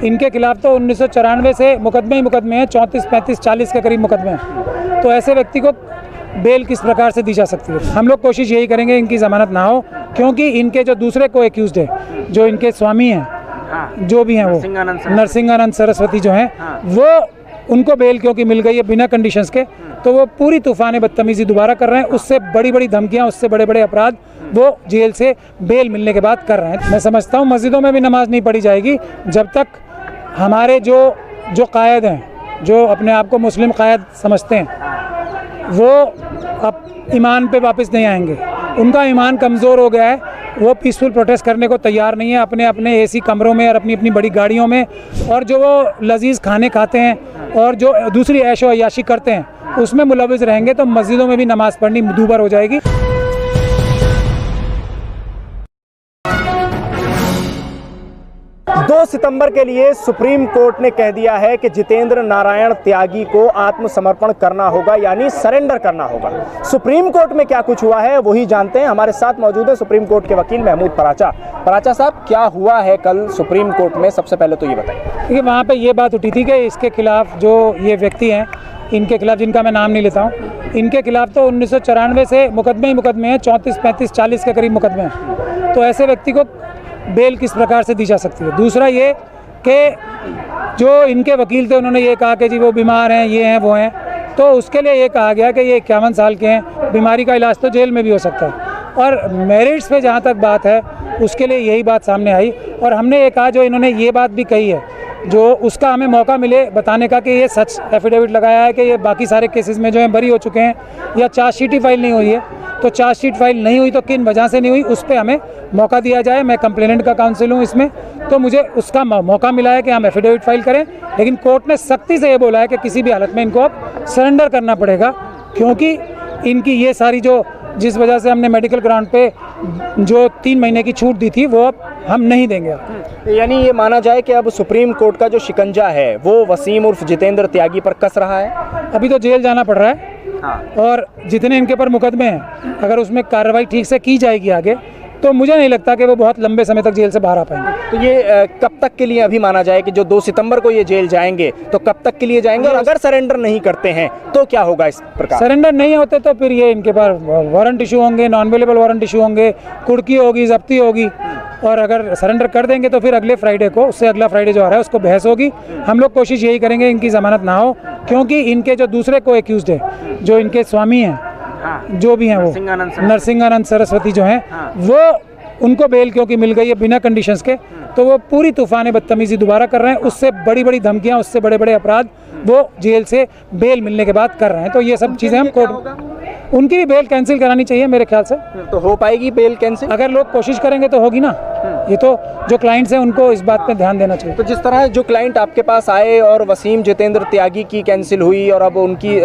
इनके खिलाफ तो 1994 से मुकदमे ही मुकदमे हैं, 34, 35, 40 के करीब मुकदमे हैं। तो ऐसे व्यक्ति को बेल किस प्रकार से दी जा सकती है? हम लोग कोशिश यही करेंगे इनकी ज़मानत ना हो, क्योंकि इनके जो दूसरे को एक्यूज्ड है, जो इनके स्वामी हैं, जो भी हैं वो नरसिंहानंद सरस्वती जो हैं, वो उनको बेल क्योंकि मिल गई है बिना कंडीशंस के, तो वो पूरी तूफान बदतमीजी दोबारा कर रहे हैं। उससे बड़ी बड़ी धमकियां, उससे बड़े बड़े अपराध वो जेल से बेल मिलने के बाद कर रहे हैं। मैं समझता हूँ मस्जिदों में भी नमाज नहीं पढ़ी जाएगी जब तक हमारे जो कायद हैं, जो अपने आप को मुस्लिम कायद समझते हैं, वो अब ईमान पे वापस नहीं आएंगे। उनका ईमान कमज़ोर हो गया है, वो पीसफुल प्रोटेस्ट करने को तैयार नहीं है अपने अपने एसी कमरों में और अपनी अपनी बड़ी गाड़ियों में, और जो वो लजीज खाने खाते हैं और जो दूसरी ऐशो अय्याशी करते हैं उसमें मुलविस रहेंगे, तो मस्जिदों में भी नमाज़ पढ़नी दूभर हो जाएगी। 2 सितंबर के लिए सुप्रीम कोर्ट ने कह दिया है कि जितेंद्र नारायण त्यागी को आत्मसमर्पण करना होगा, यानी सरेंडर करना होगा। सुप्रीम कोर्ट में क्या कुछ हुआ है वही जानते हैं। हमारे साथ मौजूद है सुप्रीम कोर्ट के वकील महमूद पराचा। पराचा साहब, क्या हुआ है कल सुप्रीम कोर्ट में, सबसे पहले तो ये बताइए। देखिए, वहाँ पे ये बात उठी थी कि इसके खिलाफ जो ये व्यक्ति हैं, इनके खिलाफ, जिनका मैं नाम नहीं लेता हूँ, इनके खिलाफ तो 1994 से मुकदमे ही मुकदमे हैं, 34, 35, 40 के करीब मुकदमे हैं। तो ऐसे व्यक्ति को बेल किस प्रकार से दी जा सकती है? दूसरा ये कि जो इनके वकील थे उन्होंने ये कहा कि जी वो बीमार हैं, ये हैं, वो हैं, तो उसके लिए ये कहा गया कि ये 51 साल के हैं, बीमारी का इलाज तो जेल में भी हो सकता है। और मेरिट्स पे जहाँ तक बात है उसके लिए यही बात सामने आई, और हमने ये कहा, जो इन्होंने ये बात भी कही है, जो उसका हमें मौका मिले बताने का कि ये सच एफिडेविट लगाया है कि ये बाकी सारे केसेस में जो हैं बरी हो चुके हैं, या चार्जशीट ही फाइल नहीं हुई है, तो चार्जशीट फाइल नहीं हुई तो किन वजह से नहीं हुई, उस पर हमें मौका दिया जाए। मैं कंप्लेनेंट का काउंसिल हूँ इसमें, तो मुझे उसका मौका मिला है कि हम एफिडेविट फाइल करें, लेकिन कोर्ट ने सख्ती से ये बोला है कि किसी भी हालत में इनको अब सरेंडर करना पड़ेगा, क्योंकि इनकी ये सारी जो जिस वजह से हमने मेडिकल ग्राउंड पे जो 3 महीने की छूट दी थी वो अब हम नहीं देंगे। यानी ये माना जाए कि अब सुप्रीम कोर्ट का जो शिकंजा है वो वसीम उर्फ जितेंद्र त्यागी पर कस रहा है। अभी तो जेल जाना पड़ रहा है, और जितने इनके पर मुकदमे हैं, अगर उसमें कार्रवाई ठीक से की जाएगी आगे, तो मुझे नहीं लगता कि वो बहुत लंबे समय तक जेल से बाहर आ पाएंगे। तो ये कब तक के लिए अभी माना जाए कि जो 2 सितंबर को ये जेल जाएंगे, तो कब तक के लिए जाएंगे, और अगर सरेंडर नहीं करते हैं तो क्या होगा? इस प्रकार सरेंडर नहीं होते तो फिर ये इनके पास वारंट इशू होंगे, नॉन अवेलेबल वारंट इशू होंगे, कुर्की होगी, जब्ती होगी, और अगर सरेंडर कर देंगे तो फिर अगले फ्राइडे को, उससे अगला फ्राइडे जो आ रहा है उसको बहस होगी। हम लोग कोशिश यही करेंगे इनकी ज़मानत ना हो, क्योंकि इनके जो दूसरे को एक्यूज्ड है, जो इनके स्वामी हैं, जो भी हैं वो नरसिंहानंद सरस्वती जो हैं, वो उनको बेल क्योंकि मिल गई है बिना कंडीशंस के, तो वो पूरी तूफान बदतमीजी दोबारा कर रहे हैं। उससे बड़ी बड़ी धमकियां, उससे बड़े बड़े अपराध वो जेल से बेल मिलने के बाद कर रहे हैं। तो ये सब चीज़ें हम कोर्ट, उनकी भी बेल कैंसिल करानी चाहिए मेरे ख्याल से। तो हो पाएगी बेल कैंसिल? अगर लोग कोशिश करेंगे तो होगी ना। ये तो जो क्लाइंट्स हैं उनको इस बात पे ध्यान देना चाहिए। तो जिस तरह जो क्लाइंट आपके पास आए और वसीम जितेंद्र त्यागी की कैंसिल हुई और अब उनकी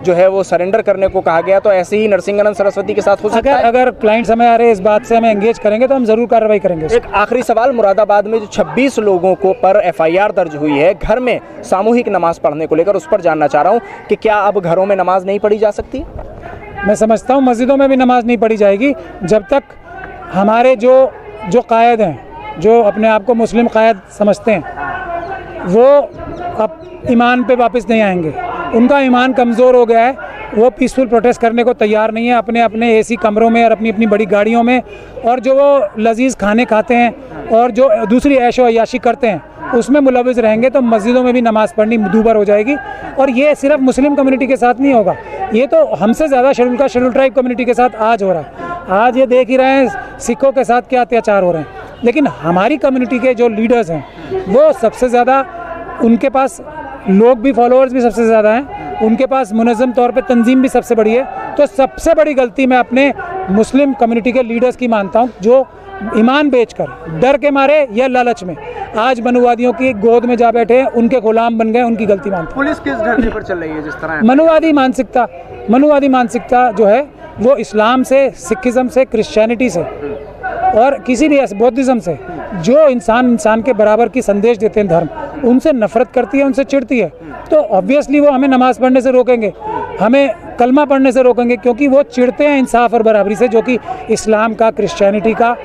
जो है वो सरेंडर करने को कहा गया, तो ऐसे ही नरसिंहानंद सरस्वती के साथ हो सकता है? अगर क्लाइंट्स हमें आ रहे इस बात से हमें एंगेज करेंगे तो हम जरूर कार्रवाई करेंगे। एक आखिरी सवाल, मुरादाबाद में जो 26 लोगों को पर FIR दर्ज हुई है घर में सामूहिक नमाज पढ़ने को लेकर, उस पर जानना चाह रहा हूँ कि क्या अब घरों में नमाज नहीं पढ़ी जा सकती? मैं समझता हूँ मस्जिदों में भी नमाज नहीं पढ़ी जाएगी जब तक हमारे जो कायद हैं, जो अपने आप को मुस्लिम कायद समझते हैं, वो अब ईमान पे वापस नहीं आएंगे। उनका ईमान कमज़ोर हो गया है, वो पीसफुल प्रोटेस्ट करने को तैयार नहीं है अपने अपने एसी कमरों में और अपनी अपनी बड़ी गाड़ियों में, और जो वो लजीज खाने खाते हैं और जो दूसरी ऐशो अय्याशी करते हैं उसमें मुलविस रहेंगे, तो मस्जिदों में भी नमाज़ पढ़नी दूभर हो जाएगी। और ये सिर्फ मुस्लिम कम्युनिटी के साथ नहीं होगा, ये तो हमसे ज़्यादा शेड्यूल ट्राइब कम्युनिटी के साथ आज हो रहा है। आज ये देख ही रहे हैं सिखों के साथ क्या अत्याचार हो रहे हैं, लेकिन हमारी कम्युनिटी के जो लीडर्स हैं वो सबसे ज़्यादा, उनके पास लोग भी, फॉलोअर्स भी सबसे ज़्यादा हैं, उनके पास मुनज़्ज़म तौर पे तंजीम भी सबसे बड़ी है। तो सबसे बड़ी गलती मैं अपने मुस्लिम कम्युनिटी के लीडर्स की मानता हूँ, जो ईमान बेचकर, डर के मारे या लालच में आज मनुवादियों की गोद में जा बैठे हैं, उनके गुलाम बन गए, उनकी गलती मानता हूँ। पुलिस किस धरती पर चल रही है? जिस तरह मनुवादी मानसिकता जो है वो इस्लाम से, सिखिज़म से, क्रिश्चियनिटी से और किसी भी बौद्धिज़्म से, जो इंसान के बराबर की संदेश देते हैं धर्म, उनसे नफरत करती है, उनसे चिढ़ती है। तो ऑब्वियसली वो हमें नमाज़ पढ़ने से रोकेंगे, हमें कलमा पढ़ने से रोकेंगे, क्योंकि वो चिढ़ते हैं इंसाफ और बराबरी से, जो कि इस्लाम का, क्रिश्चियनिटी का,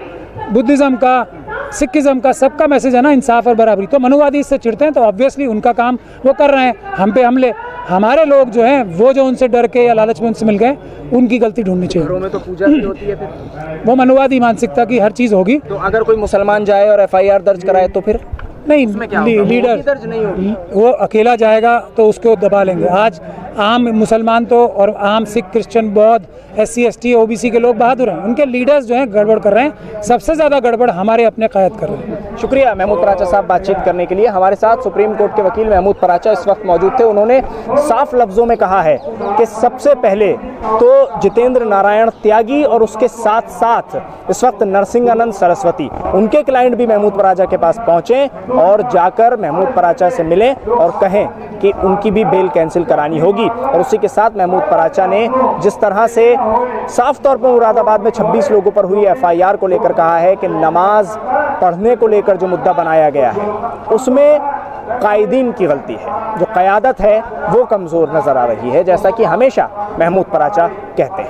बुद्धिज़्म का सिखिज्म का सबका मैसेज है ना, इंसाफ और बराबरी। तो मनुवादी इससे चिढ़ते हैं, तो ऑब्वियसली उनका काम वो कर रहे हैं, हम पे हमले। हमारे लोग जो हैं वो जो उनसे डर के या लालच में उनसे मिल गए, उनकी गलती ढूंढनी चाहिए। घरों में तो पूजा भी होती है फिर, वो मनुवादी मानसिकता की हर चीज़ होगी। तो अगर कोई मुसलमान जाए और FIR दर्ज कराए तो फिर नहीं, लीडर दर्ज नहीं होगी, वो अकेला जाएगा तो उसको दबा लेंगे। आज आम मुसलमान तो और आम सिख, क्रिश्चियन, बौद्ध, SC ST OBC के लोग बहादुर हैं, उनके लीडर्स जो हैं गड़बड़ कर रहे हैं। सबसे ज़्यादा गड़बड़ हमारे अपने कायद कर रहे हैं। शुक्रिया महमूद पराचा साहब बातचीत करने के लिए। हमारे साथ सुप्रीम कोर्ट के वकील महमूद पराचा इस वक्त मौजूद थे। उन्होंने साफ लफ्जों में कहा है कि सबसे पहले तो जितेंद्र नारायण त्यागी और उसके साथ साथ इस वक्त नरसिंहानंद सरस्वती, उनके क्लाइंट भी महमूद पराचा के पास पहुंचे और जाकर महमूद पराचा से मिलें और कहें कि उनकी भी बेल कैंसिल करानी होगी। और उसी के साथ महमूद पराचा ने जिस तरह से साफ तौर पर मुरादाबाद में 26 लोगों पर हुई FIR को लेकर कहा है कि नमाज पढ़ने को लेकर जो मुद्दा बनाया गया है उसमें कायदीन की गलती है, जो क़यादत है वो कमज़ोर नज़र आ रही है, जैसा कि हमेशा महमूद पराचा कहते हैं।